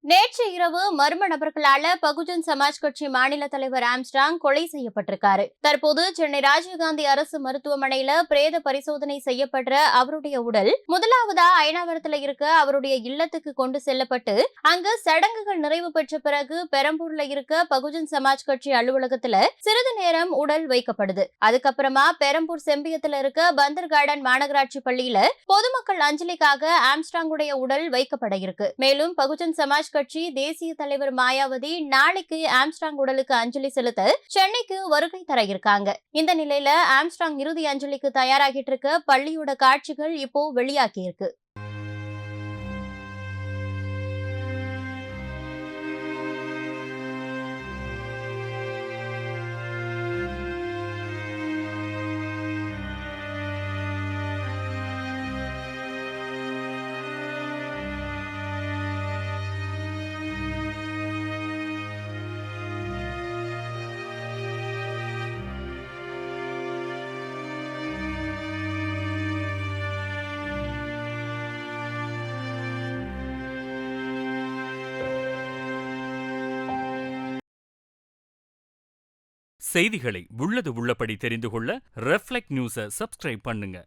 நேற்று இரவு மர்ம நபர்களால பகுஜன் சமாஜ் கட்சி மாநில தலைவர் ஆம்ஸ்ட்ராங் கொலை செய்யப்பட்டிருக்காரு. தற்போது சென்னை ராஜீவ்காந்தி அரசு மருத்துவமனையில பிரேத பரிசோதனை செய்யப்படுற அவருடைய உடல் முதலாவதா அயனாவரத்துல இருக்க அவருடைய இல்லத்துக்கு கொண்டு செல்லப்பட்டு அங்கு சடங்குகள் நிறைவு பெற்ற பிறகு பெரம்பூர்ல இருக்க பகுஜன் சமாஜ் கட்சி அலுவலகத்துல சிறிது நேரம் உடல் வைக்கப்படுது. அதுக்கப்புறமா பெரம்பூர் செம்பியத்துல இருக்க பந்தர் கார்டன் மாநகராட்சி பள்ளியில பொதுமக்கள் அஞ்சலிக்காக ஆம்ஸ்ட்ராங்குடைய உடல் வைக்கப்பட இருக்கு. மேலும் பகுஜன் சமாஜ் கட்சி தேசிய தலைவர் மாயாவதி நாளைக்கு ஆம்ஸ்ட்ராங் உடலுக்கு அஞ்சலி செலுத்த சென்னைக்கு வருகை தர இருக்காங்க. இந்த நிலையில ஆம்ஸ்ட்ராங் இறுதி அஞ்சலிக்கு தயாராகிட்டு இருக்க பள்ளியோட காட்சிகள் இப்போ வெளியாகி இருக்கு. செய்திகளை உள்ளது உள்ளபடி தெரிந்து கொள்ள ரெஃப்ளெக்ட் நியூஸை சப்ஸ்கிரைப் பண்ணுங்க.